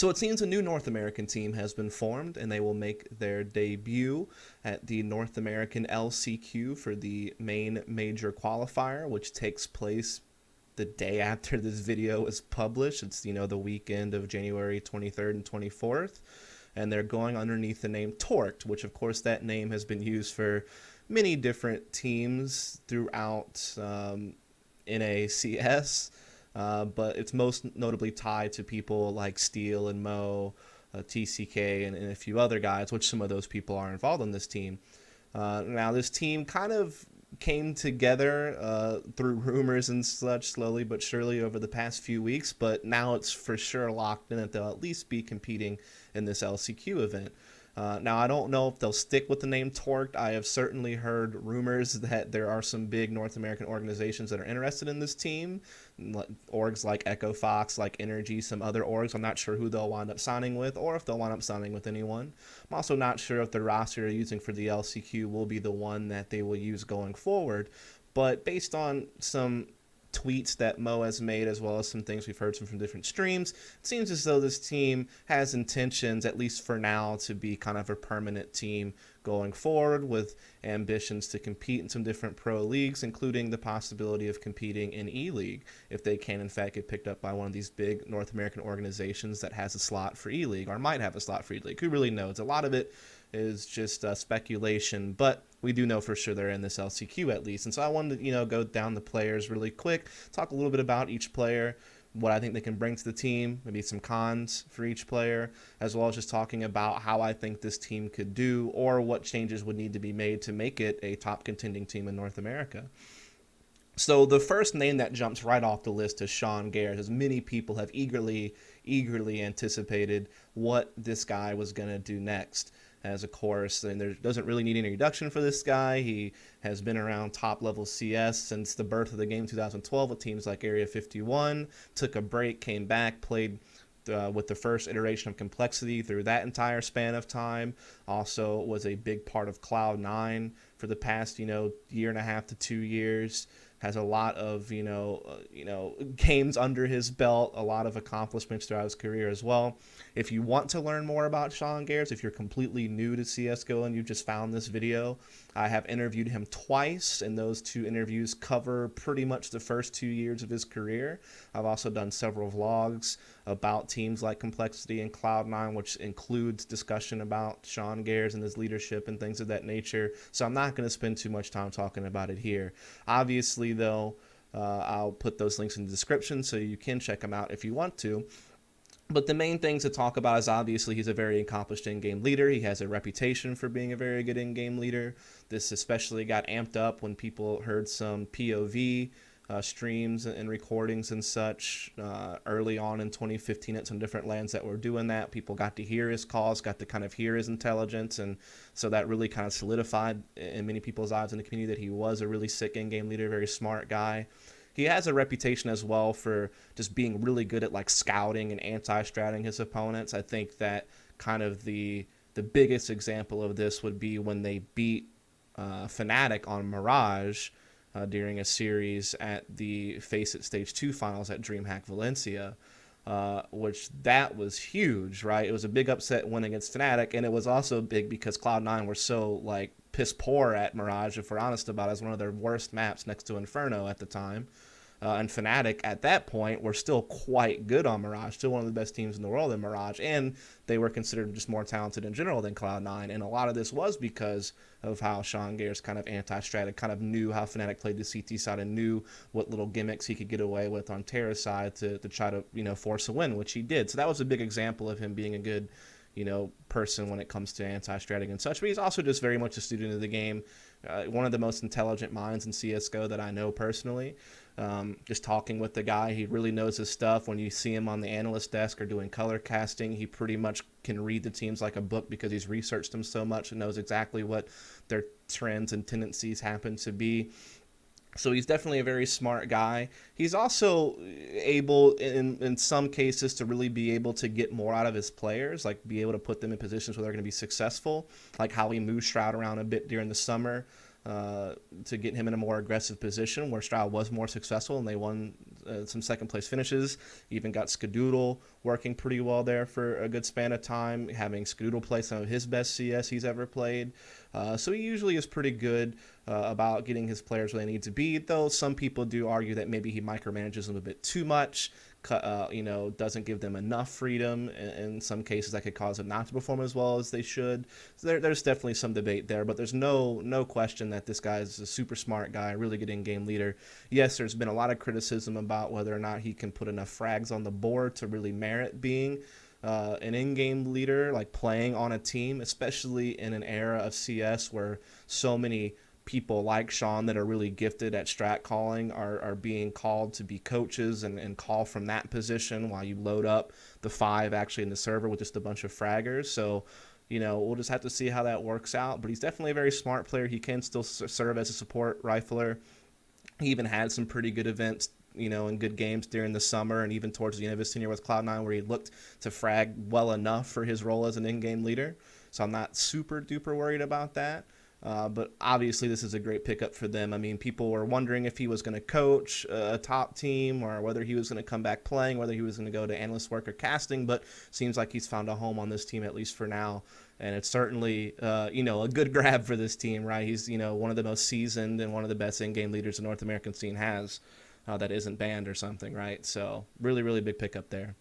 So it seems a new North American team has been formed, and they will make their debut at the North American LCQ for the main major qualifier, which takes place the day after this video is published. It's, the weekend of January 23rd and 24th. And they're going underneath the name Torqued, which, of course, that name has been used for many different teams throughout NACS. But it's most notably tied to people like Steel and Mo, TCK, and a few other guys, which some of those people are involved in this team. Now, this team kind of came together through rumors and such slowly but surely over the past few weeks, but now it's for sure locked in that they'll at least be competing in this LCQ event. Now, I don't know if they'll stick with the name Torqued. I have certainly heard rumors that there are some big North American organizations that are interested in this team. Orgs like Echo Fox, like Energy, some other orgs. I'm not sure who they'll wind up signing with or if they'll wind up signing with anyone. I'm also not sure if the roster they're using for the LCQ will be the one that they will use going forward. But based on some tweets that Mo has made, as well as some things we've heard from different streams, it seems as though this team has intentions, at least for now, to be kind of a permanent team going forward, with ambitions to compete in some different pro leagues, including the possibility of competing in E-League if they can in fact get picked up by one of these big North American organizations that has a slot for E-League, or might have a slot for E-League. Who really knows? A lot of it is just speculation, but we do know for sure they're in this LCQ at least. And so I wanted to, go down the players really quick, talk a little bit about each player, what I think they can bring to the team, maybe some cons for each player, as well as just talking about how I think this team could do or what changes would need to be made to make it a top contending team in North America. So the first name that jumps right off the list is sgares, as many people have eagerly anticipated what this guy was going to do next. As of course, and there doesn't really need any introduction for this guy. He has been around top level CS since the birth of the game 2012 with teams like Area 51, took a break, came back, played with the first iteration of Complexity through that entire span of time. Also was a big part of Cloud9 for the past, year and a half to 2 years. Has a lot of, games under his belt, a lot of accomplishments throughout his career as well. If you want to learn more about sgares, if you're completely new to CSGO and you just found this video, I have interviewed him twice, and those two interviews cover pretty much the first 2 years of his career. I've also done several vlogs about teams like Complexity and Cloud9, which includes discussion about sgares and his leadership and things of that nature. So I'm not going to spend too much time talking about it here. Obviously, though, I'll put those links in the description so you can check them out if you want to. But the main things to talk about is obviously he's a very accomplished in-game leader. He has a reputation for being a very good in-game leader. This especially got amped up when people heard some POV streams and recordings and such early on in 2015 at some different lands that were doing that. People got to hear his calls, got to kind of hear his intelligence, and so that really kind of solidified in many people's eyes in the community that he was a really sick in-game leader, very smart guy. He has a reputation as well for just being really good at scouting and anti-stratting his opponents. I think that kind of the biggest example of this would be when they beat Fnatic on Mirage during a series at the Face It Stage 2 finals at DreamHack Valencia, which that was huge, right? It was a big upset win against Fnatic, and it was also big because Cloud9 were so piss poor at Mirage, if we're honest about it. As one of their worst maps next to Inferno at the time. And Fnatic at that point were still quite good on Mirage, still one of the best teams in the world in Mirage, and they were considered just more talented in general than Cloud9. And a lot of this was because of how sgares kind of anti-stratted, kind of knew how Fnatic played the CT side and knew what little gimmicks he could get away with on Terra's side to try to force a win, which he did. So that was a big example of him being a good person when it comes to anti-stratting and such. But he's also just very much a student of the game. One of the most intelligent minds in CSGO that I know personally. Just talking with the guy, he really knows his stuff. When you see him on the analyst desk or doing color casting, he pretty much can read the teams like a book because he's researched them so much and knows exactly what their trends and tendencies happen to be. So he's definitely a very smart guy. He's also able, in some cases, to really be able to get more out of his players, be able to put them in positions where they're going to be successful, like how he moved Shroud around a bit during the summer. to get him in a more aggressive position where Stroud was more successful, and they won some second place finishes. Even got Skadoodle working pretty well there for a good span of time, having Skadoodle play some of his best CS he's ever played. So he usually is pretty good about getting his players where they need to be, though some people do argue that maybe he micromanages them a bit too much, doesn't give them enough freedom. In some cases, that could cause them not to perform as well as they should. So there's definitely some debate there, but there's no question that this guy is a super smart guy, really good in-game leader. Yes, there's been a lot of criticism about whether or not he can put enough frags on the board to really merit being an in-game leader, like playing on a team, especially in an era of CS where so many people like Sean that are really gifted at strat calling are being called to be coaches and call from that position while you load up the 5 actually in the server with just a bunch of fraggers. So, we'll just have to see how that works out. But he's definitely a very smart player. He can still serve as a support rifler. He even had some pretty good events, in good games during the summer and even towards the end of his tenure with Cloud9 where he looked to frag well enough for his role as an in-game leader. So I'm not super duper worried about that. But obviously this is a great pickup for them. I mean, people were wondering if he was going to coach a top team or whether he was going to come back playing, whether he was going to go to analyst work or casting, but seems like he's found a home on this team, at least for now. And it's certainly, a good grab for this team, right? He's, one of the most seasoned and one of the best in-game leaders the North American scene has that isn't banned or something, right? So really, really big pickup there.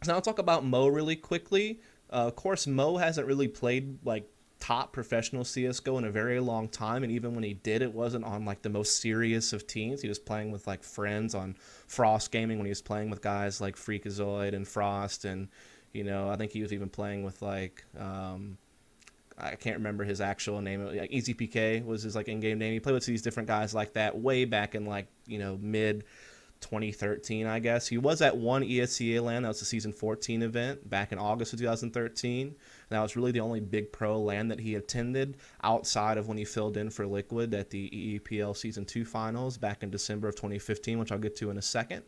So now I'll talk about Mo really quickly. Of course, Mo hasn't really played like top professional CSGO in a very long time, and even when he did, it wasn't on like the most serious of teams. He was playing with like friends on Frost Gaming when he was playing with guys like Freakazoid and Frost, and I think he was even playing with like I can't remember his actual name. Like EasyPK was his like in-game name. He played with these different guys like that way back in like mid 2013, I guess. He was at one ESCA LAN. That was the season 14 event back in August of 2013. And that was really the only big pro LAN that he attended outside of when he filled in for Liquid at the EEPL season 2 finals back in December of 2015, which I'll get to in a second.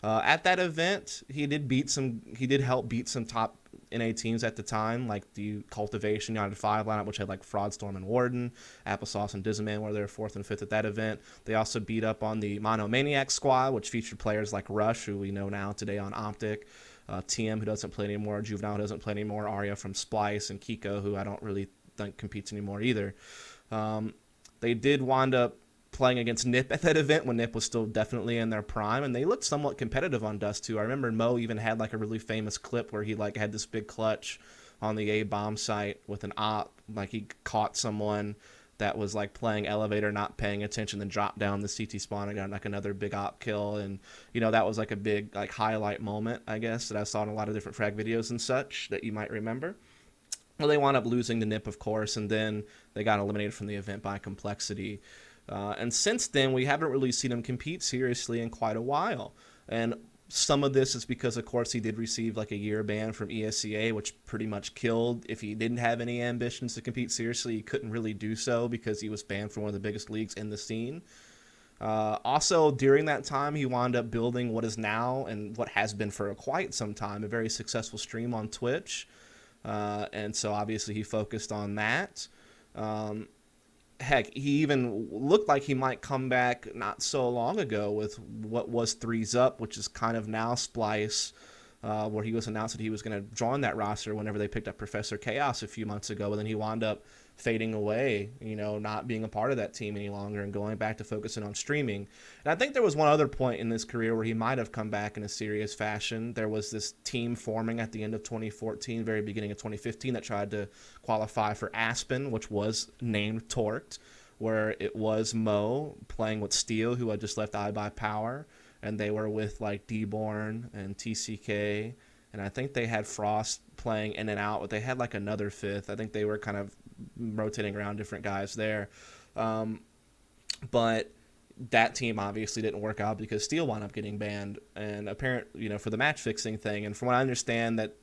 At that event, he did help beat some top NA teams at the time, like the Cultivation United 5 lineup, which had like Fraudstorm and Warden. Applesauce and Dizaman were there 4th and 5th at that event. They also beat up on the Monomaniac squad, which featured players like Rush, who we know now today on Optic, TM, who doesn't play anymore, Juvenile, who doesn't play anymore, Arya from Splice, and Kiko, who I don't really think competes anymore either. They did wind up playing against Nip at that event when Nip was still definitely in their prime, and they looked somewhat competitive on Dust 2. I remember Mo even had like a really famous clip where he like had this big clutch on the A bomb site with an op, like he caught someone that was like playing elevator, not paying attention, then dropped down the CT spawn and got like another big op kill. And that was like a big like highlight moment, I guess, that I saw in a lot of different frag videos and such that you might remember. Well, they wound up losing to Nip, of course, and then they got eliminated from the event by Complexity. And since then, we haven't really seen him compete seriously in quite a while. And some of this is because, of course, he did receive like a year ban from ESCA, which pretty much killed. If he didn't have any ambitions to compete seriously, he couldn't really do so because he was banned from one of the biggest leagues in the scene. Also, during that time, he wound up building what is now, and what has been for quite some time, a very successful stream on Twitch. And so obviously he focused on that. Heck, he even looked like he might come back not so long ago with what was Threes Up, which is kind of now Splice, where he was announced that he was going to join that roster whenever they picked up Professor Chaos a few months ago, but then he wound up fading away, not being a part of that team any longer and going back to focusing on streaming. And I think there was one other point in his career where he might have come back in a serious fashion. There was this team forming at the end of 2014, very beginning of 2015, that tried to qualify for Aspen, which was named Torqued, where it was Mo playing with Steel, who had just left iBuyPower, and they were with like Dborn and TCK, and I think they had Frost playing in and out, but they had like another fifth. I think they were kind of rotating around different guys there. But that team obviously didn't work out because Steel wound up getting banned, and apparently, for the match fixing thing. And from what I understand, that,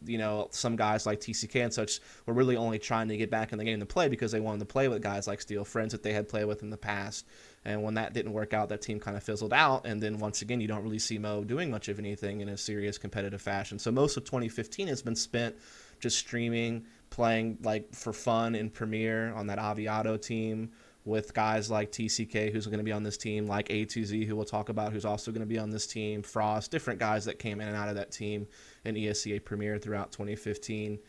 some guys like TCK and such were really only trying to get back in the game to play because they wanted to play with guys like Steel, friends that they had played with in the past. And when that didn't work out, that team kind of fizzled out. And then once again, you don't really see Mo doing much of anything in a serious competitive fashion. So most of 2015 has been spent just streaming, playing like for fun in Premiere on that Aviato team, with guys like TCK, who's going to be on this team, like A2Z, who we'll talk about, who's also going to be on this team, Frost, different guys that came in and out of that team in ESCA Premier throughout 2015.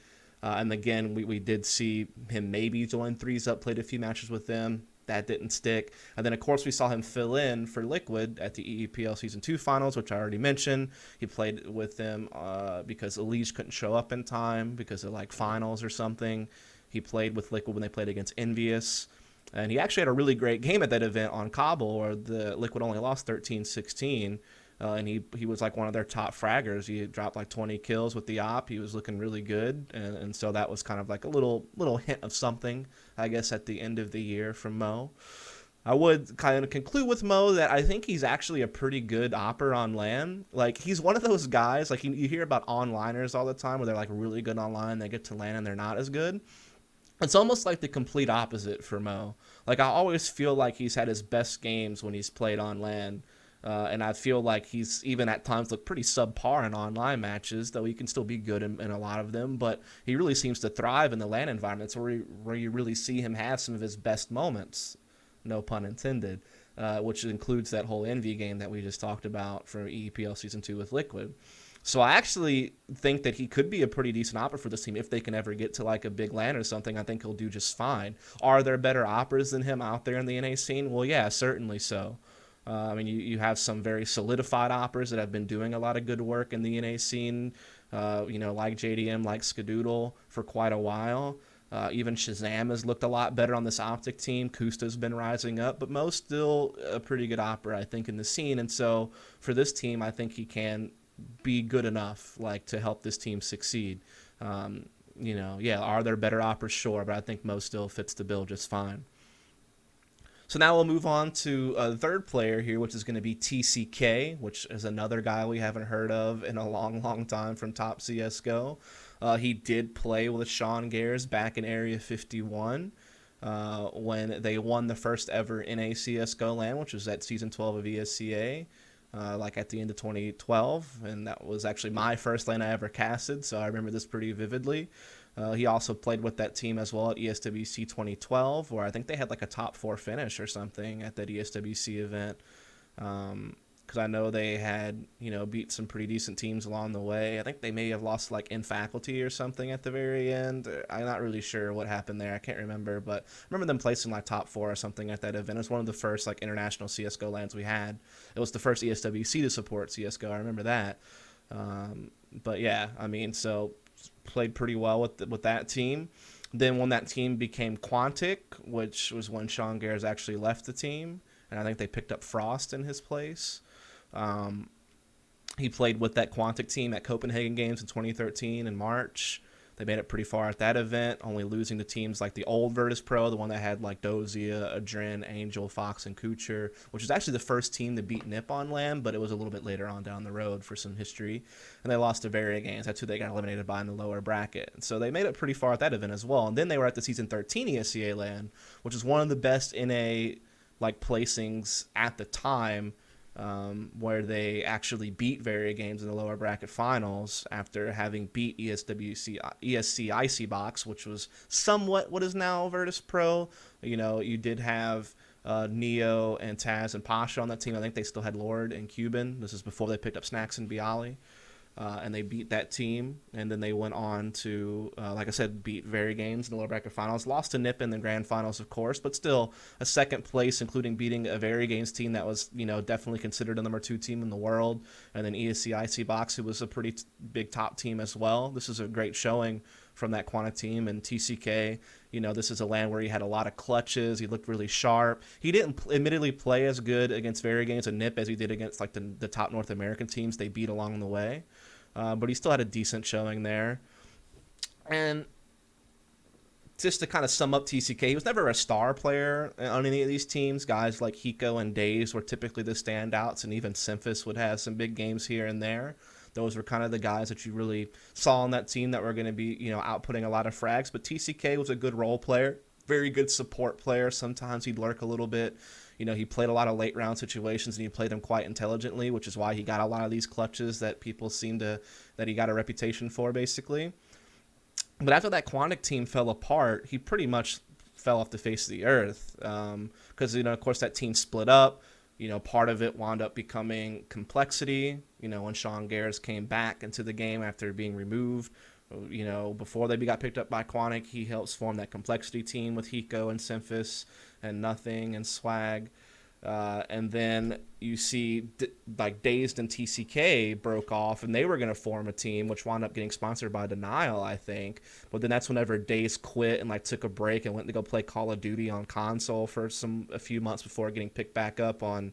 And again, we did see him maybe join Threes Up, played a few matches with them. That didn't stick. And then, of course, we saw him fill in for Liquid at the EEPL Season 2 finals, which I already mentioned. He played with them because Elige couldn't show up in time because of, like, finals or something. He played with Liquid when they played against Envious. And he actually had a really great game at that event on Cobble, where the Liquid only lost 13-16. And he was like one of their top fraggers. He dropped like 20 kills with the op. He was looking really good, and so that was kind of like a little hint of something, I guess, at the end of the year from Mo. I would kind of conclude with Mo that I think he's actually a pretty good opper on LAN. Like, he's one of those guys, like, you hear about onliners all the time where they're like really good online, they get to LAN and they're not as good. It's almost like the complete opposite for Mo. Like, I always feel like he's had his best games when he's played on LAN. And I feel like he's even at times looked pretty subpar in online matches, though he can still be good in a lot of them. But he really seems to thrive in the LAN environments where you really see him have some of his best moments, no pun intended, which includes that whole Envy game that we just talked about for EEPL Season 2 with Liquid. So I actually think that he could be a pretty decent opper for this team if they can ever get to like a big LAN or something. I think he'll do just fine. Are there better oppers than him out there in the NA scene? Well, yeah, certainly so. I mean, you have some very solidified oppers that have been doing a lot of good work in the NA scene, like JDM, like Skadoodle for quite a while. Even Shazam has looked a lot better on this Optic team. Kusta's been rising up, but Mo's still a pretty good opper, I think, in the scene. And so for this team, I think he can be good enough, like, to help this team succeed. Are there better oppers? Sure, but I think Mo still fits the bill just fine. So now we'll move on to a third player here, which is going to be TCK, which is another guy we haven't heard of in a long, long time from Top CSGO. He did play with sgares back in Area 51 when they won the first ever NA CSGO LAN, which was at Season 12 of ESCA, at the end of 2012. And that was actually my first LAN I ever casted, so I remember this pretty vividly. He also played with that team as well at ESWC 2012, where I think they had like a top 4 finish or something at that ESWC event. Because I know they had, beat some pretty decent teams along the way. I think they may have lost like in faculty or something at the very end. I'm not really sure what happened there. I can't remember, but I remember them placing like top 4 or something at that event. It was one of the first like international CSGO LANs we had. It was the first ESWC to support CSGO. I remember that. But yeah, I mean, so played pretty well with that team. Then when that team became Quantic, which was when sgares actually left the team, and I think they picked up Frost in his place. He played with that Quantic team at Copenhagen Games in 2013 in March. They made it pretty far at that event, only losing to teams like the old Virtus Pro, the one that had like Dozia, Adren, Angel, Fox, and Kucher, which was actually the first team to beat NIP on LAN, but it was a little bit later on down the road for some history. And they lost to Varia Games. That's who they got eliminated by in the lower bracket. So they made it pretty far at that event as well. And then they were at the Season 13 ESCA LAN, which is one of the best NA placings at the time, where they actually beat Varia Games in the lower bracket finals after having beat ESC Icy Box, which was somewhat what is now Virtus Pro. You did have Neo and Taz and Pasha on that team. I think they still had Lord and Cuban. This is before they picked up Snacks and Bialy. And they beat that team, and then they went on to, like I said, beat Varia Games in the lower bracket finals. Lost to NIP in the grand finals, of course, but still a second place, including beating a Varia Games team that was, definitely considered the number 2 team in the world, and then ESC Icy Box, who was a pretty big top team as well. This is a great showing from that Quantic team. And TCK, this is a LAN where he had a lot of clutches. He looked really sharp. He didn't admittedly play as good against Varia Games and NIP as he did against like the top North American teams they beat along the way. But he still had a decent showing there. And just to kind of sum up TCK, he was never a star player on any of these teams. Guys like Hiko and Daze were typically the standouts, and even Symphis would have some big games here and there. Those were kind of the guys that you really saw on that team that were going to be, outputting a lot of frags. But TCK was a good role player, very good support player. Sometimes he'd lurk a little bit. He played a lot of late round situations, and he played them quite intelligently, which is why he got a lot of these clutches that people that he got a reputation for, basically. But after that Quantic team fell apart, he pretty much fell off the face of the earth. Because, of course, that team split up. Part of it wound up becoming complexity. When sgares came back into the game after being removed, before they got picked up by Quantic, he helps form that complexity team with Hiko and Symphis and Nothing and Swag. And then you see like Dazed and TCK broke off, and they were going to form a team, which wound up getting sponsored by Denial, I think. But then that's whenever Dazed quit and like took a break and went to go play Call of Duty on console for a few months before getting picked back up on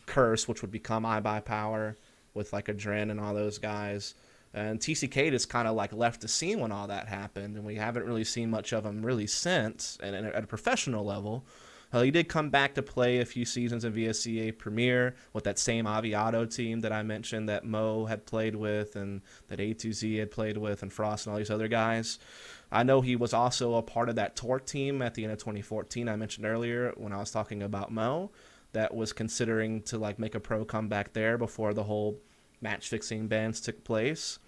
Curse, which would become iBuyPower with like Adren and all those guys. And TCK just kind of like left the scene when all that happened, and we haven't really seen much of him really since, and at a professional level. He did come back to play a few seasons in VSCA Premier with that same Aviato team that I mentioned that Mo had played with and that A2Z had played with and Frost and all these other guys. I know he was also a part of that tour team at the end of 2014 I mentioned earlier when I was talking about Mo that was considering to like make a pro comeback there before the whole match fixing bans took place.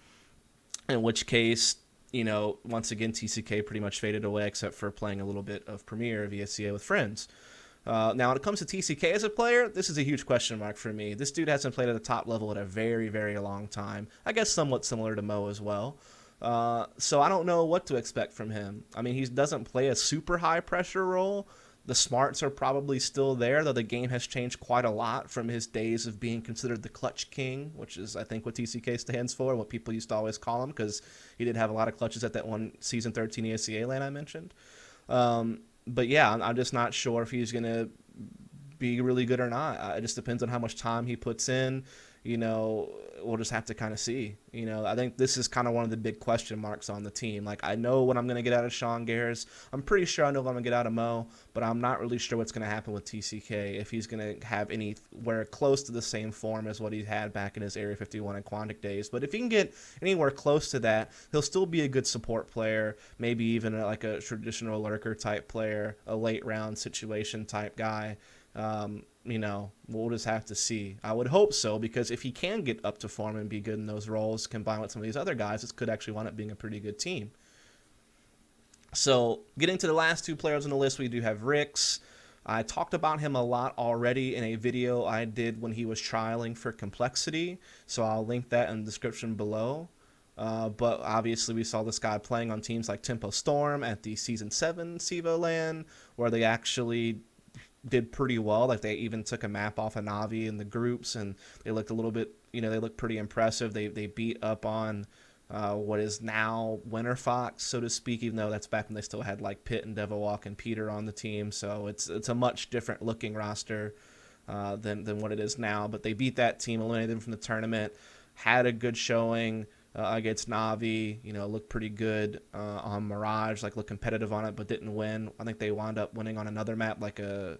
In which case, once again, TCK pretty much faded away except for playing a little bit of Premier VSCA with friends. Now, when it comes to TCK as a player, this is a huge question mark for me. This dude hasn't played at the top level in a very, very long time. I guess somewhat similar to Mo as well. So I don't know what to expect from him. I mean, he doesn't play a super high pressure role. The smarts are probably still there, though the game has changed quite a lot from his days of being considered the clutch king, which is, I think, what TCK stands for, what people used to always call him, because he did have a lot of clutches at that one Season 13 ESCA lane I mentioned. But yeah, I'm just not sure if he's going to be really good or not. It just depends on how much time he puts in. We'll just have to kind of see. I think this is kind of one of the big question marks on the team. Like, I know what I'm going to get out of sgares. I'm pretty sure I know what I'm going to get out of Mo, but I'm not really sure what's going to happen with TCK, if he's going to have anywhere close to the same form as what he had back in his Area 51 and Quantic days. But if he can get anywhere close to that, he'll still be a good support player, maybe even like a traditional lurker type player, a late round situation type guy. We'll just have to see. I would hope so, because if he can get up to form and be good in those roles, combined with some of these other guys, this could actually wind up being a pretty good team. So, getting to the last two players on the list, we do have Rix. I talked about him a lot already in a video I did when he was trialing for Complexity, so I'll link that in the description below. But obviously we saw this guy playing on teams like Tempo Storm at the Season 7 SEVO LAN, where they actually did pretty well. Like, they even took a map off of Navi in the groups, and they looked a little bit, they looked pretty impressive. They beat up on what is now Winter Fox, so to speak, even though that's back when they still had like Pitt and Devilwalk and Peter on the team. So it's a much different looking roster than what it is now. But they beat that team, eliminated them from the tournament, had a good showing against Navi, looked pretty good on Mirage, like looked competitive on it, but didn't win. I think they wound up winning on another map, like a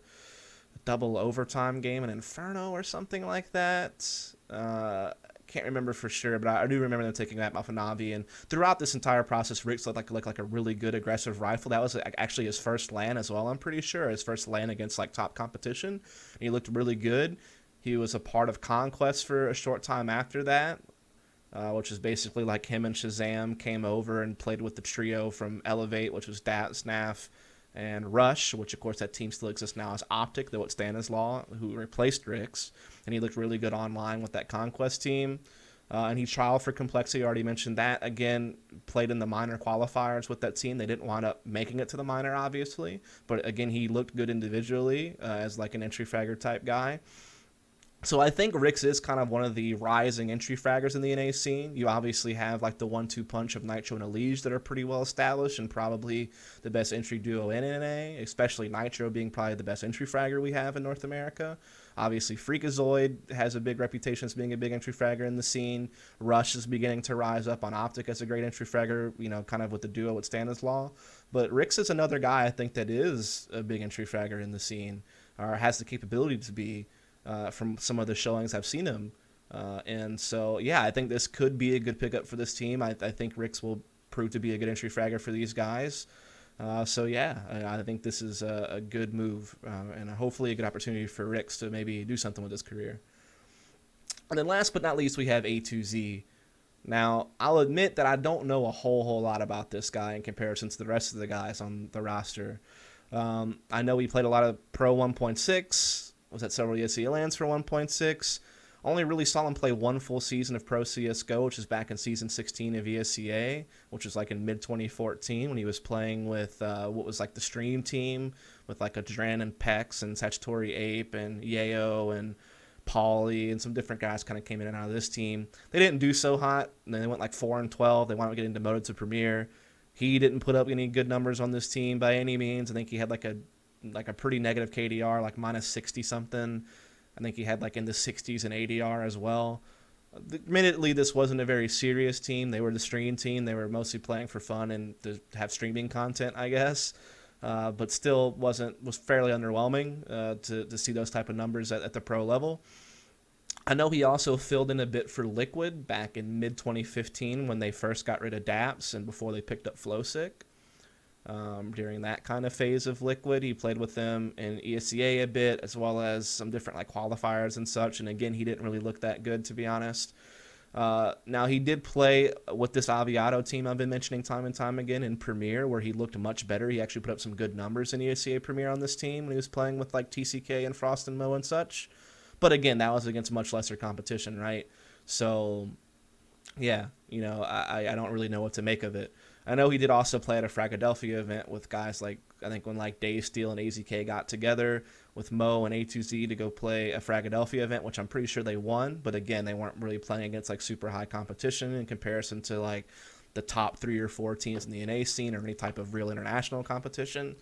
double overtime game in Inferno or something like that. Can't remember for sure, but I do remember them taking that off of Navi. And throughout this entire process, Rix looked like a really good aggressive rifle. That was actually his first LAN as well, I'm pretty sure. His first LAN against like top competition. And he looked really good. He was a part of Conquest for a short time after that. Which is basically like him and Shazam came over and played with the trio from Elevate, which was Dat, Snaf, and Rush, which of course that team still exists now as Optic, though it's Stanislaw, who replaced Rix. And he looked really good online with that Conquest team. And he trialed for Complexity, I already mentioned that. Again, played in the minor qualifiers with that team. They didn't wind up making it to the minor, obviously. But again, he looked good individually as like an entry fragger type guy. So I think Rix is kind of one of the rising entry fraggers in the NA scene. You obviously have like the 1-2 punch of Nitro and Elige that are pretty well established and probably the best entry duo in NA, especially Nitro being probably the best entry fragger we have in North America. Obviously, Freakazoid has a big reputation as being a big entry fragger in the scene. Rush is beginning to rise up on Optic as a great entry fragger, kind of with the duo with Stanislaw. But Rix is another guy I think that is a big entry fragger in the scene, or has the capability to be. From some of the showings I've seen him. And so, yeah, I think this could be a good pickup for this team. I think Rix will prove to be a good entry fragger for these guys. So, yeah, I think this is a good move and hopefully a good opportunity for Rix to maybe do something with his career. And then last but not least, we have A2Z. Now, I'll admit that I don't know a whole lot about this guy in comparison to the rest of the guys on the roster. I know he played a lot of Pro 1.6, was at several ESEA lands for 1.6. Only really saw him play one full season of Pro CSGO, which is back in Season 16 of ESEA, which was like in mid-2014 when he was playing with what was like the Stream team with like a Dren and Pex and Statutory Ape and Yayo and Pauly and some different guys kind of came in and out of this team. They didn't do so hot, and then they went like 4-12. They wound up getting demoted to Premier. He didn't put up any good numbers on this team by any means. I think he had like a pretty negative KDR, like minus 60 something. I think he had like in the 60s and ADR as well. Admittedly, this wasn't a very serious team. They were the stream team. They were mostly playing for fun and to have streaming content, I guess. But still was fairly underwhelming to see those type of numbers at the pro level. I know he also filled in a bit for Liquid back in mid-2015 when they first got rid of DAPS and before they picked up Flowsick. During that kind of phase of Liquid, he played with them in ESEA a bit, as well as some different like qualifiers and such. And again, he didn't really look that good, to be honest. Now, he did play with this Aviato team I've been mentioning time and time again in Premier, where he looked much better. He actually put up some good numbers in ESEA Premier on this team when he was playing with like TCK and Frost and Mo and such. But again, that was against much lesser competition, right? So, yeah, I don't really know what to make of it. I know he did also play at a Fragadelphia event with guys like, I think when like Dave Steele and AZK got together with Mo and A2Z to go play a Fragadelphia event, which I'm pretty sure they won. But again, they weren't really playing against like super high competition in comparison to like the top 3 or 4 teams in the NA scene or any type of real international competition.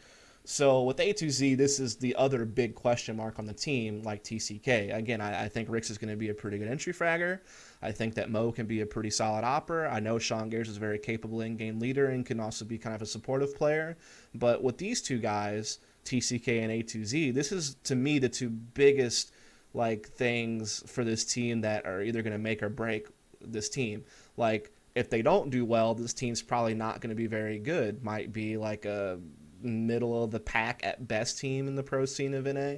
So with A2Z, this is the other big question mark on the team, like TCK. Again, I think Rix is going to be a pretty good entry fragger. I think that Mo can be a pretty solid opper. I know sgares is a very capable in-game leader and can also be kind of a supportive player. But with these two guys, TCK and A2Z, this is, to me, the two biggest like things for this team that are either going to make or break this team. Like, if they don't do well, this team's probably not going to be very good. Might be like a middle of the pack at best team in the pro scene of NA.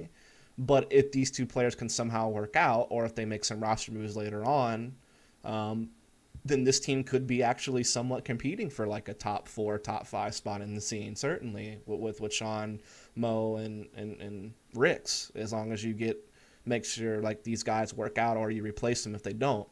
But if these two players can somehow work out, or if they make some roster moves later on, then this team could be actually somewhat competing for like a top 4, top 5 spot in the scene, certainly with Sean, Mo, and Rix, as long as you make sure like these guys work out or you replace them if they don't.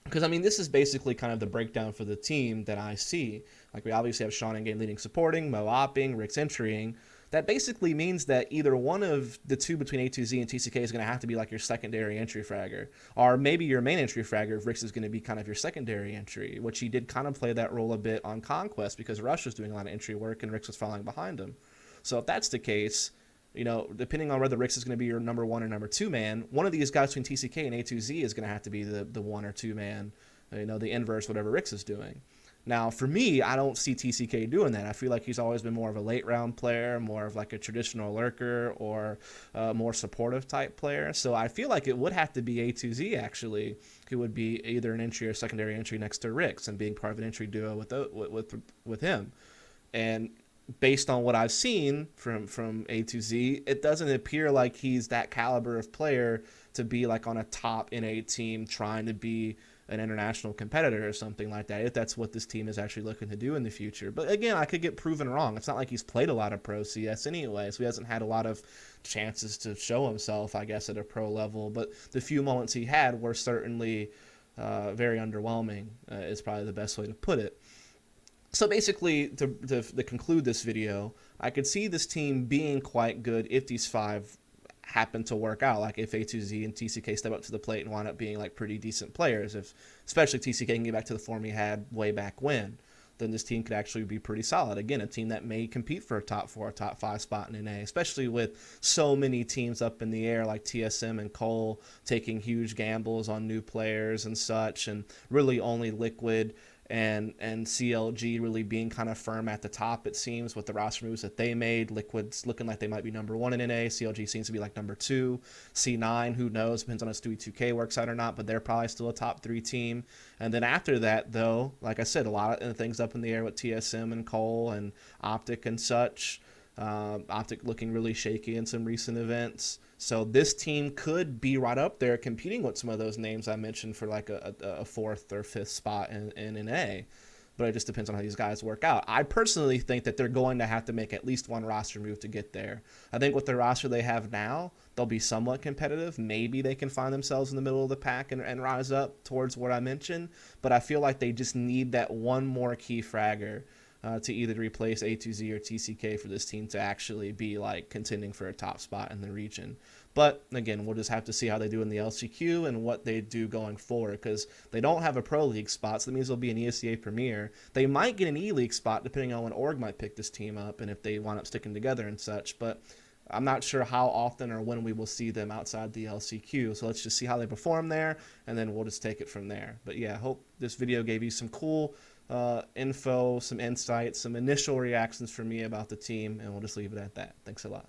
Because, I mean, this is basically kind of the breakdown for the team that I see. Like, we obviously have Sean in game leading supporting, Mo opping, Rix entrying. That basically means that either one of the two between A2Z and TCK is going to have to be like your secondary entry fragger. Or maybe your main entry fragger if Rix is going to be kind of your secondary entry, which he did kind of play that role a bit on Conquest because Rush was doing a lot of entry work and Rix was following behind him. So if that's the case, depending on whether Rix is going to be your number 1 or number 2 man, one of these guys between TCK and A2Z is going to have to be the 1 or 2 man, the inverse, whatever Rix is doing. Now, for me, I don't see TCK doing that. I feel like he's always been more of a late round player, more of like a traditional lurker or a more supportive type player. So I feel like it would have to be A2Z, actually, who would be either an entry or secondary entry next to Rix and being part of an entry duo with him. And based on what I've seen from A2Z, it doesn't appear like he's that caliber of player to be like on a top NA team trying to be an international competitor or something like that, if that's what this team is actually looking to do in the future. But again, I could get proven wrong. It's not like he's played a lot of pro CS anyway, so he hasn't had a lot of chances to show himself, I guess, at a pro level. But the few moments he had were certainly very underwhelming, is probably the best way to put it. So basically, to conclude this video, I could see this team being quite good if these 5 happen to work out. Like if A2Z and TCK step up to the plate and wind up being like pretty decent players, especially TCK can get back to the form he had way back when, then this team could actually be pretty solid. Again, a team that may compete for a top 4, top 5 spot in NA, especially with so many teams up in the air like TSM and Cole taking huge gambles on new players and such, and really only Liquid and CLG really being kind of firm at the top, it seems, with the roster moves that they made. Liquid's looking like they might be number 1 in NA. CLG seems to be like number 2. C9, who knows? Depends on if Stewie 2K works out or not, but they're probably still a top 3 team. And then after that, though, like I said, a lot of things up in the air with TSM and Cole and Optic and such. Optic looking really shaky in some recent events. So this team could be right up there competing with some of those names I mentioned for like a fourth or fifth spot in an A. But it just depends on how these guys work out. I personally think that they're going to have to make at least one roster move to get there. I think with the roster they have now, they'll be somewhat competitive. Maybe they can find themselves in the middle of the pack and rise up towards what I mentioned. But I feel like they just need that one more key fragger to either replace A2Z or TCK for this team to actually be like contending for a top spot in the region. But again, we'll just have to see how they do in the LCQ and what they do going forward, because they don't have a Pro League spot, so that means they'll be an ESEA Premier. They might get an E-League spot depending on when Org might pick this team up and if they wind up sticking together and such, but I'm not sure how often or when we will see them outside the LCQ, so let's just see how they perform there, and then we'll just take it from there. But yeah, I hope this video gave you some cool info, some insights, some initial reactions from me about the team, and we'll just leave it at that. Thanks a lot.